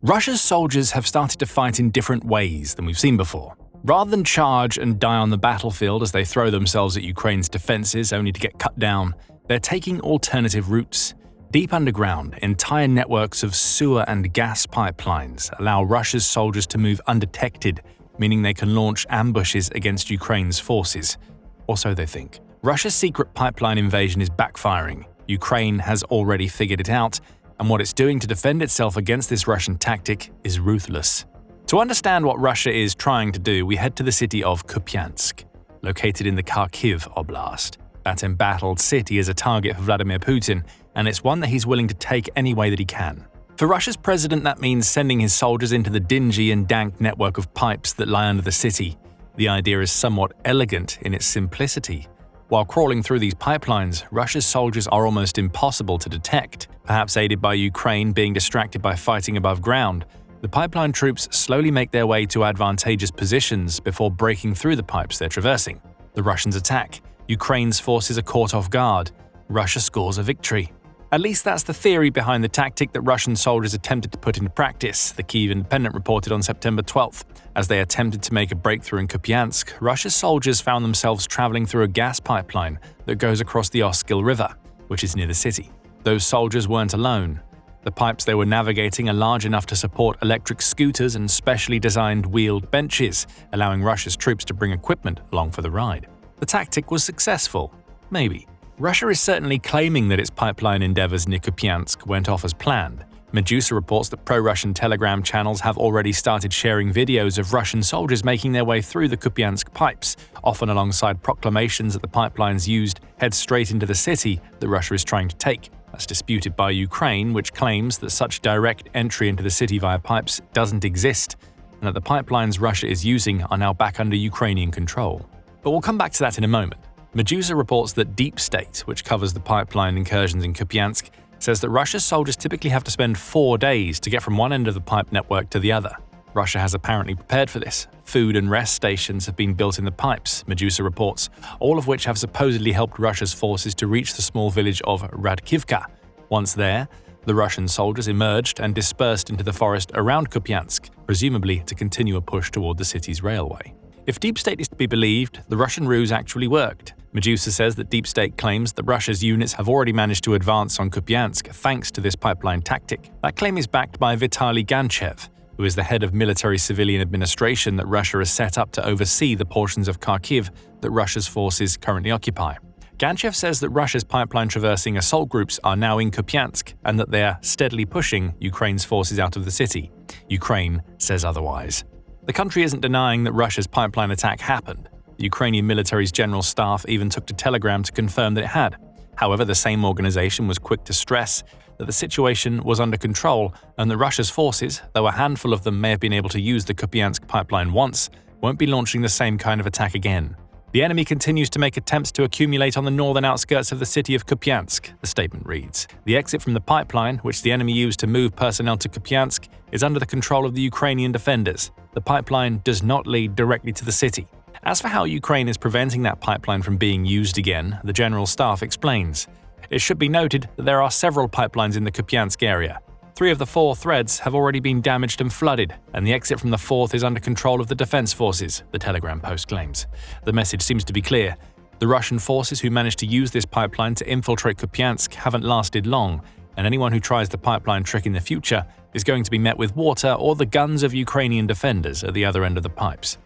Russia's soldiers have started to fight in different ways than we've seen before. Rather than charge and die on the battlefield as they throw themselves at Ukraine's defenses only to get cut down, they're taking alternative routes. Deep underground, entire networks of sewer and gas pipelines allow Russia's soldiers to move undetected, meaning they can launch ambushes against Ukraine's forces. Or so they think. Russia's secret pipeline invasion is backfiring. Ukraine has already figured it out, and what it's doing to defend itself against this Russian tactic is ruthless. To understand what Russia is trying to do, we head to the city of Kupyansk, located in the Kharkiv Oblast. That embattled city is a target for Vladimir Putin, and it's one that he's willing to take any way that he can. For Russia's president, that means sending his soldiers into the dingy and dank network of pipes that lie under the city. The idea is somewhat elegant in its simplicity. While crawling through these pipelines, Russia's soldiers are almost impossible to detect. Perhaps aided by Ukraine being distracted by fighting above ground, the pipeline troops slowly make their way to advantageous positions before breaking through the pipes they're traversing. The Russians attack. Ukraine's forces are caught off guard. Russia scores a victory. At least that's the theory behind the tactic that Russian soldiers attempted to put into practice, the Kyiv Independent reported on September 12th. As they attempted to make a breakthrough in Kupyansk, Russia's soldiers found themselves traveling through a gas pipeline that goes across the Oskil River, which is near the city. Those soldiers weren't alone. The pipes they were navigating are large enough to support electric scooters and specially designed wheeled benches, allowing Russia's troops to bring equipment along for the ride. The tactic was successful. Maybe. Russia is certainly claiming that its pipeline endeavors near Kupyansk went off as planned. Medusa reports that pro-Russian Telegram channels have already started sharing videos of Russian soldiers making their way through the Kupyansk pipes, often alongside proclamations that the pipelines used head straight into the city that Russia is trying to take. That's disputed by Ukraine, which claims that such direct entry into the city via pipes doesn't exist, and that the pipelines Russia is using are now back under Ukrainian control. But we'll come back to that in a moment. Medusa reports that Deep State, which covers the pipeline incursions in Kupyansk, says that Russia's soldiers typically have to spend 4 days to get from one end of the pipe network to the other. Russia has apparently prepared for this. Food and rest stations have been built in the pipes, Medusa reports, all of which have supposedly helped Russia's forces to reach the small village of Radkivka. Once there, the Russian soldiers emerged and dispersed into the forest around Kupyansk, presumably to continue a push toward the city's railway. If Deep State is to be believed, the Russian ruse actually worked. Medusa says that Deep State claims that Russia's units have already managed to advance on Kupyansk thanks to this pipeline tactic. That claim is backed by Vitaly Ganchev, who is the head of military-civilian administration that Russia has set up to oversee the portions of Kharkiv that Russia's forces currently occupy. Ganchev says that Russia's pipeline-traversing assault groups are now in Kupyansk and that they are steadily pushing Ukraine's forces out of the city. Ukraine says otherwise. The country isn't denying that Russia's pipeline attack happened. The Ukrainian military's general staff even took to Telegram to confirm that it had. However, the same organization was quick to stress that the situation was under control and that Russia's forces, though a handful of them may have been able to use the Kupyansk pipeline once, won't be launching the same kind of attack again. The enemy continues to make attempts to accumulate on the northern outskirts of the city of Kupyansk, the statement reads. The exit from the pipeline, which the enemy used to move personnel to Kupyansk, is under the control of the Ukrainian defenders. The pipeline does not lead directly to the city. As for how Ukraine is preventing that pipeline from being used again, the General Staff explains. It should be noted that there are several pipelines in the Kupyansk area. 3 of the 4 threads have already been damaged and flooded, and the exit from the 4th is under control of the defense forces, the Telegram post claims. The message seems to be clear. The Russian forces who managed to use this pipeline to infiltrate Kupyansk haven't lasted long, and anyone who tries the pipeline trick in the future is going to be met with water or the guns of Ukrainian defenders at the other end of the pipes.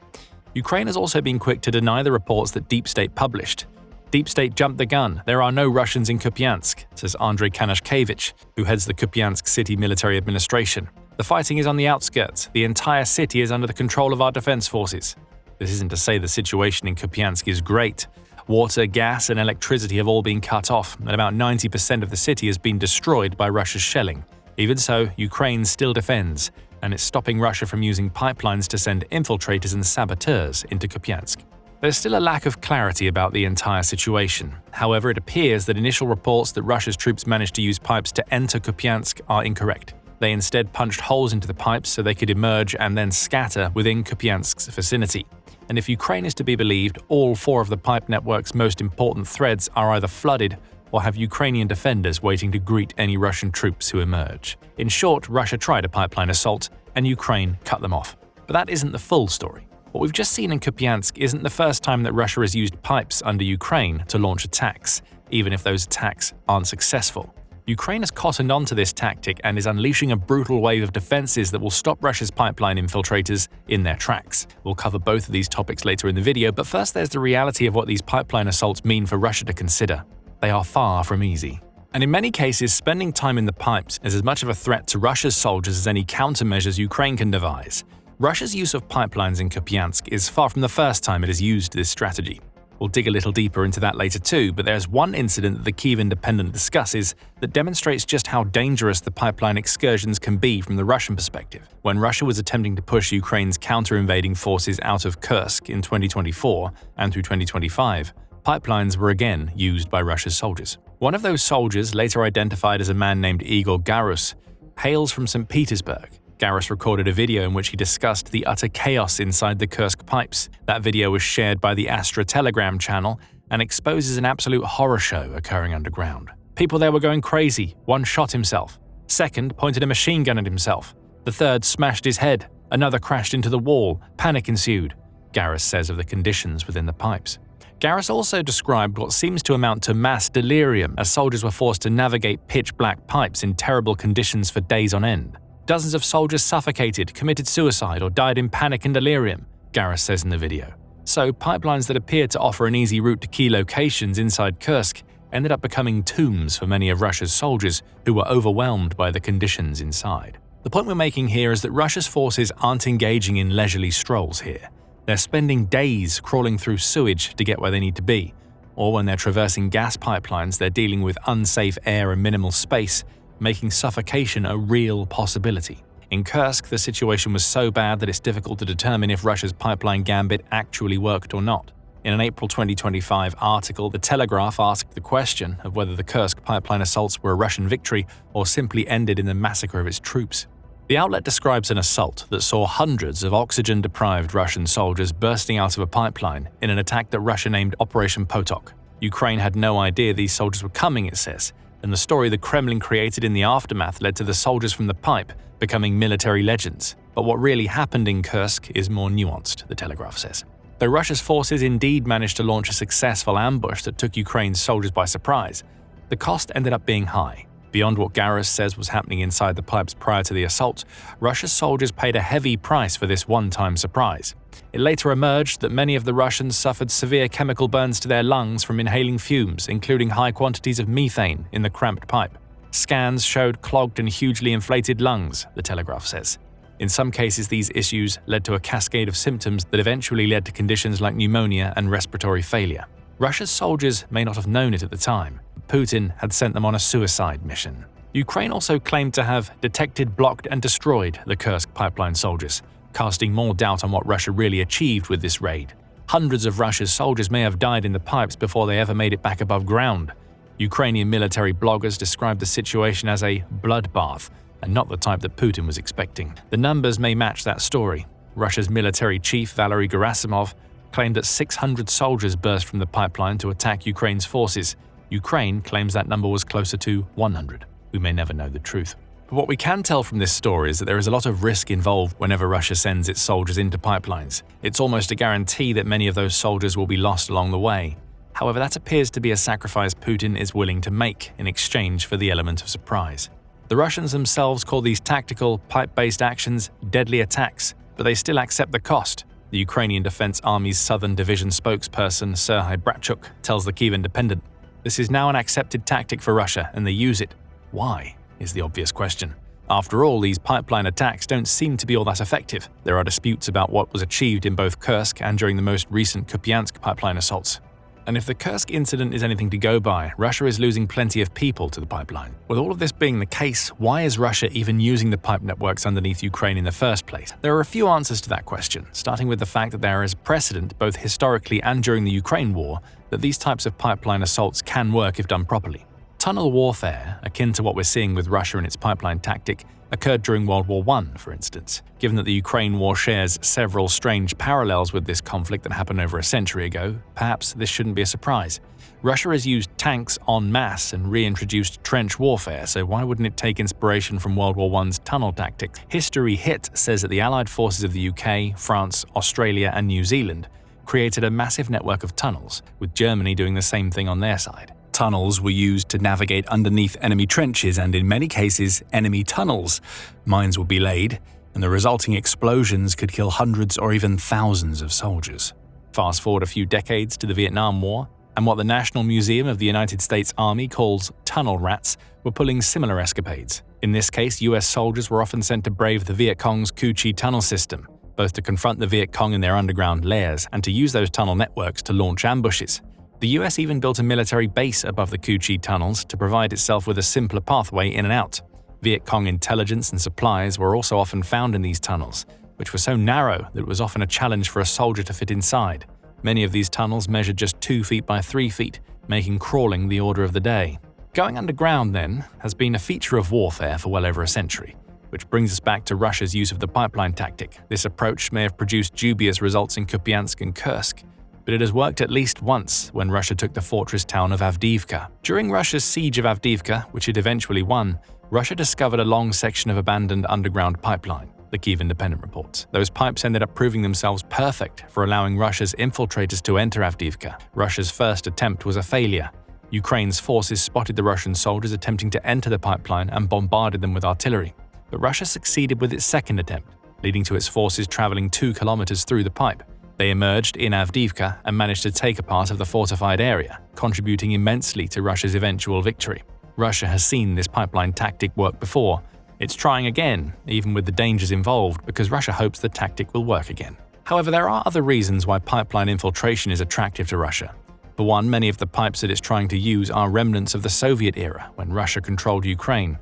Ukraine has also been quick to deny the reports that Deep State published. Deep State jumped the gun. There are no Russians in Kupyansk, says Andrei Kanashkevich, who heads the Kupyansk City Military Administration. The fighting is on the outskirts. The entire city is under the control of our defense forces. This isn't to say the situation in Kupyansk is great. Water, gas, and electricity have all been cut off, and about 90% of the city has been destroyed by Russia's shelling. Even so, Ukraine still defends, and it's stopping Russia from using pipelines to send infiltrators and saboteurs into Kupyansk. There's still a lack of clarity about the entire situation. However, it appears that initial reports that Russia's troops managed to use pipes to enter Kupyansk are incorrect. They instead punched holes into the pipes so they could emerge and then scatter within Kupyansk's vicinity. And if Ukraine is to be believed, all 4 of the pipe network's most important threads are either flooded or have Ukrainian defenders waiting to greet any Russian troops who emerge. In short, Russia tried a pipeline assault, and Ukraine cut them off. But that isn't the full story. What we've just seen in Kupyansk isn't the first time that Russia has used pipes under Ukraine to launch attacks, even if those attacks aren't successful. Ukraine has cottoned onto this tactic and is unleashing a brutal wave of defenses that will stop Russia's pipeline infiltrators in their tracks. We'll cover both of these topics later in the video, but first there's the reality of what these pipeline assaults mean for Russia to consider. They are far from easy. And in many cases, spending time in the pipes is as much of a threat to Russia's soldiers as any countermeasures Ukraine can devise. Russia's use of pipelines in Kupyansk is far from the first time it has used this strategy. We'll dig a little deeper into that later too, but there's one incident that the Kyiv Independent discusses that demonstrates just how dangerous the pipeline excursions can be from the Russian perspective. When Russia was attempting to push Ukraine's counter-invading forces out of Kursk in 2024 and through 2025, pipelines were again used by Russia's soldiers. One of those soldiers, later identified as a man named Igor Garus, hails from St. Petersburg. Garus recorded a video in which he discussed the utter chaos inside the Kursk pipes. That video was shared by the Astra Telegram channel and exposes an absolute horror show occurring underground. People there were going crazy. One shot himself. Second pointed a machine gun at himself. The third smashed his head. Another crashed into the wall. Panic ensued, Garus says of the conditions within the pipes. Garus also described what seems to amount to mass delirium as soldiers were forced to navigate pitch-black pipes in terrible conditions for days on end. Dozens of soldiers suffocated, committed suicide, or died in panic and delirium, Garus says in the video. So, pipelines that appeared to offer an easy route to key locations inside Kursk ended up becoming tombs for many of Russia's soldiers who were overwhelmed by the conditions inside. The point we're making here is that Russia's forces aren't engaging in leisurely strolls here. They're spending days crawling through sewage to get where they need to be, or when they're traversing gas pipelines, they're dealing with unsafe air and minimal space, making suffocation a real possibility. In Kursk, the situation was so bad that it's difficult to determine if Russia's pipeline gambit actually worked or not. In an April 2025 article, The Telegraph asked the question of whether the Kursk pipeline assaults were a Russian victory or simply ended in the massacre of its troops. The outlet describes an assault that saw hundreds of oxygen-deprived Russian soldiers bursting out of a pipeline in an attack that Russia named Operation Potok. Ukraine had no idea these soldiers were coming, it says, and the story the Kremlin created in the aftermath led to the soldiers from the pipe becoming military legends. But what really happened in Kursk is more nuanced, the Telegraph says. Though Russia's forces indeed managed to launch a successful ambush that took Ukraine's soldiers by surprise, the cost ended up being high. Beyond what Garus says was happening inside the pipes prior to the assault, Russia's soldiers paid a heavy price for this one-time surprise. It later emerged that many of the Russians suffered severe chemical burns to their lungs from inhaling fumes, including high quantities of methane in the cramped pipe. Scans showed clogged and hugely inflated lungs, the Telegraph says. In some cases, these issues led to a cascade of symptoms that eventually led to conditions like pneumonia and respiratory failure. Russia's soldiers may not have known it at the time, but Putin had sent them on a suicide mission. Ukraine also claimed to have detected, blocked, and destroyed the Kursk pipeline soldiers, casting more doubt on what Russia really achieved with this raid. Hundreds of Russia's soldiers may have died in the pipes before they ever made it back above ground. Ukrainian military bloggers described the situation as a bloodbath, and not the type that Putin was expecting. The numbers may match that story. Russia's military chief, Valery Gerasimov, claimed that 600 soldiers burst from the pipeline to attack Ukraine's forces. Ukraine claims that number was closer to 100. We may never know the truth. But what we can tell from this story is that there is a lot of risk involved whenever Russia sends its soldiers into pipelines. It's almost a guarantee that many of those soldiers will be lost along the way. However, that appears to be a sacrifice Putin is willing to make in exchange for the element of surprise. The Russians themselves call these tactical, pipe-based actions deadly attacks, but they still accept the cost. The Ukrainian Defense Army's Southern Division spokesperson Serhiy Bratchuk tells the Kyiv Independent, "This is now an accepted tactic for Russia, and they use it. Why?" is the obvious question. After all, these pipeline attacks don't seem to be all that effective. There are disputes about what was achieved in both Kursk and during the most recent Kupyansk pipeline assaults. And if the Kursk incident is anything to go by, Russia is losing plenty of people to the pipeline. With all of this being the case, why is Russia even using the pipe networks underneath Ukraine in the first place? There are a few answers to that question, starting with the fact that there is precedent, both historically and during the Ukraine war, that these types of pipeline assaults can work if done properly. Tunnel warfare, akin to what we're seeing with Russia and its pipeline tactic, occurred during World War I, for instance. Given that the Ukraine war shares several strange parallels with this conflict that happened over a century ago, perhaps this shouldn't be a surprise. Russia has used tanks en masse and reintroduced trench warfare, so why wouldn't it take inspiration from World War I's tunnel tactics? History Hit says that the Allied forces of the UK, France, Australia, and New Zealand created a massive network of tunnels, with Germany doing the same thing on their side. Tunnels were used to navigate underneath enemy trenches and, in many cases, enemy tunnels. Mines would be laid, and the resulting explosions could kill hundreds or even thousands of soldiers. Fast forward a few decades to the Vietnam War, and what the National Museum of the United States Army calls tunnel rats were pulling similar escapades. In this case, US soldiers were often sent to brave the Viet Cong's Cu Chi tunnel system, both to confront the Viet Cong in their underground lairs and to use those tunnel networks to launch ambushes. The US even built a military base above the Cu Chi tunnels to provide itself with a simpler pathway in and out. Viet Cong intelligence and supplies were also often found in these tunnels, which were so narrow that it was often a challenge for a soldier to fit inside. Many of these tunnels measured just 2 feet by 3 feet, making crawling the order of the day. Going underground, then, has been a feature of warfare for well over a century, which brings us back to Russia's use of the pipeline tactic. This approach may have produced dubious results in Kupyansk and Kursk, but it has worked at least once when Russia took the fortress town of Avdiivka. During Russia's siege of Avdiivka, which it eventually won, Russia discovered a long section of abandoned underground pipeline, the Kyiv Independent reports. Those pipes ended up proving themselves perfect for allowing Russia's infiltrators to enter Avdiivka. Russia's first attempt was a failure. Ukraine's forces spotted the Russian soldiers attempting to enter the pipeline and bombarded them with artillery. But Russia succeeded with its second attempt, leading to its forces traveling 2 kilometers through the pipe. They emerged in Avdiivka and managed to take a part of the fortified area, contributing immensely to Russia's eventual victory. Russia has seen this pipeline tactic work before. It's trying again, even with the dangers involved, because Russia hopes the tactic will work again. However, there are other reasons why pipeline infiltration is attractive to Russia. For one, many of the pipes that it's trying to use are remnants of the Soviet era, when Russia controlled Ukraine.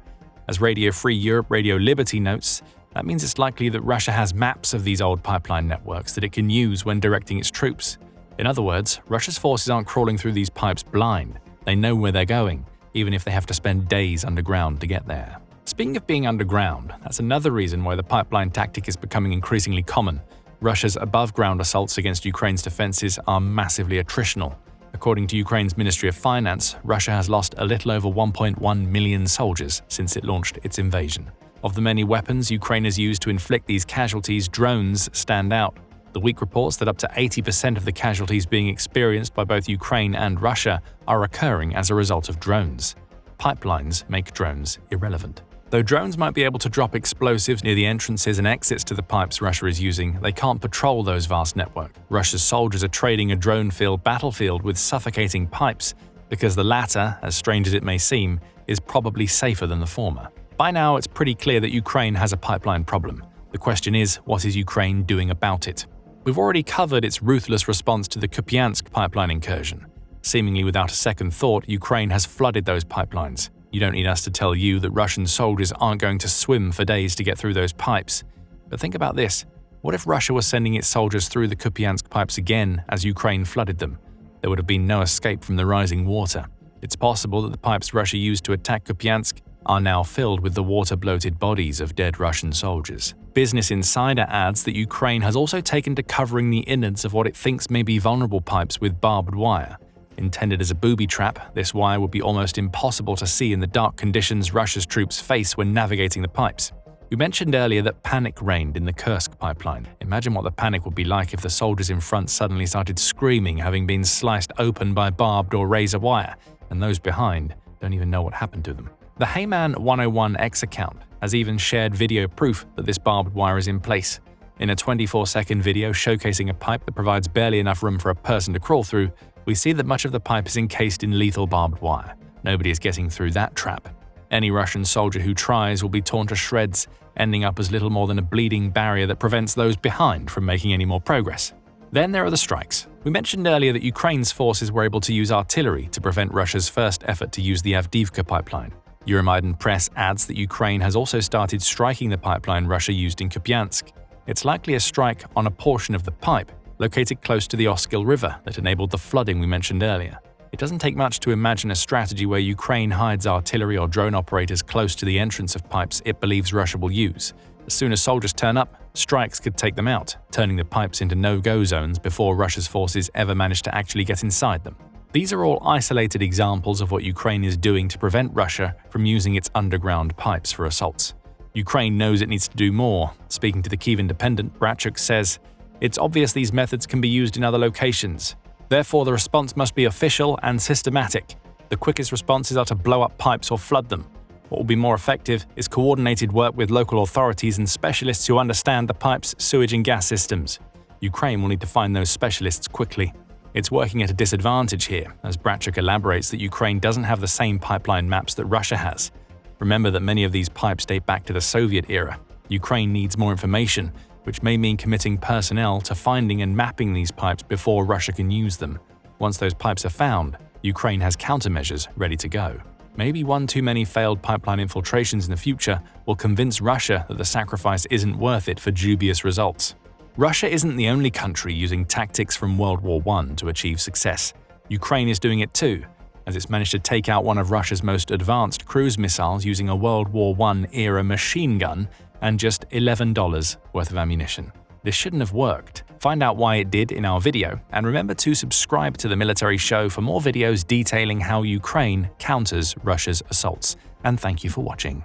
As Radio Free Europe Radio Liberty notes, that means it's likely that Russia has maps of these old pipeline networks that it can use when directing its troops. In other words, Russia's forces aren't crawling through these pipes blind. They know where they're going, even if they have to spend days underground to get there. Speaking of being underground, that's another reason why the pipeline tactic is becoming increasingly common. Russia's above-ground assaults against Ukraine's defenses are massively attritional. According to Ukraine's Ministry of Finance, Russia has lost a little over 1.1 million soldiers since it launched its invasion. Of the many weapons Ukraine has used to inflict these casualties, drones stand out. The week reports that up to 80% of the casualties being experienced by both Ukraine and Russia are occurring as a result of drones. Pipelines make drones irrelevant. Though drones might be able to drop explosives near the entrances and exits to the pipes Russia is using, they can't patrol those vast networks. Russia's soldiers are trading a drone-filled battlefield with suffocating pipes, because the latter, as strange as it may seem, is probably safer than the former. By now, it's pretty clear that Ukraine has a pipeline problem. The question is, what is Ukraine doing about it? We've already covered its ruthless response to the Kupyansk pipeline incursion. Seemingly without a second thought, Ukraine has flooded those pipelines. You don't need us to tell you that Russian soldiers aren't going to swim for days to get through those pipes. But think about this. What if Russia was sending its soldiers through the Kupyansk pipes again as Ukraine flooded them? There would have been no escape from the rising water. It's possible that the pipes Russia used to attack Kupyansk are now filled with the water-bloated bodies of dead Russian soldiers. Business Insider adds that Ukraine has also taken to covering the innards of what it thinks may be vulnerable pipes with barbed wire. Intended as a booby trap, this wire would be almost impossible to see in the dark conditions Russia's troops face when navigating the pipes. We mentioned earlier that panic reigned in the Kursk pipeline. Imagine what the panic would be like if the soldiers in front suddenly started screaming, having been sliced open by barbed or razor wire, and those behind don't even know what happened to them. The Heyman 101X account has even shared video proof that this barbed wire is in place. In a 24-second video showcasing a pipe that provides barely enough room for a person to crawl through, we see that much of the pipe is encased in lethal barbed wire. Nobody is getting through that trap. Any Russian soldier who tries will be torn to shreds, ending up as little more than a bleeding barrier that prevents those behind from making any more progress. Then there are the strikes. We mentioned earlier that Ukraine's forces were able to use artillery to prevent Russia's first effort to use the Avdiivka pipeline. Euromaidan Press adds that Ukraine has also started striking the pipeline Russia used in Kupyansk. It's likely a strike on a portion of the pipe located close to the Oskil River that enabled the flooding we mentioned earlier. It doesn't take much to imagine a strategy where Ukraine hides artillery or drone operators close to the entrance of pipes it believes Russia will use. As soon as soldiers turn up, strikes could take them out, turning the pipes into no-go zones before Russia's forces ever manage to actually get inside them. These are all isolated examples of what Ukraine is doing to prevent Russia from using its underground pipes for assaults. Ukraine knows it needs to do more. Speaking to the Kyiv Independent, Bratchuk says, "It's obvious these methods can be used in other locations. Therefore, the response must be official and systematic. The quickest responses are to blow up pipes or flood them. What will be more effective is coordinated work with local authorities and specialists who understand the pipes, sewage and gas systems. Ukraine will need to find those specialists quickly. It's working at a disadvantage here, as Bratchuk elaborates that Ukraine doesn't have the same pipeline maps that Russia has. Remember that many of these pipes date back to the Soviet era. Ukraine needs more information, which may mean committing personnel to finding and mapping these pipes before Russia can use them. Once those pipes are found, Ukraine has countermeasures ready to go. Maybe one too many failed pipeline infiltrations in the future will convince Russia that the sacrifice isn't worth it for dubious results. Russia isn't the only country using tactics from World War I to achieve success. Ukraine is doing it too, as it's managed to take out one of Russia's most advanced cruise missiles using a World War I-era machine gun and just $11 worth of ammunition. This shouldn't have worked. Find out why it did in our video, and remember to subscribe to the Military Show for more videos detailing how Ukraine counters Russia's assaults. And thank you for watching.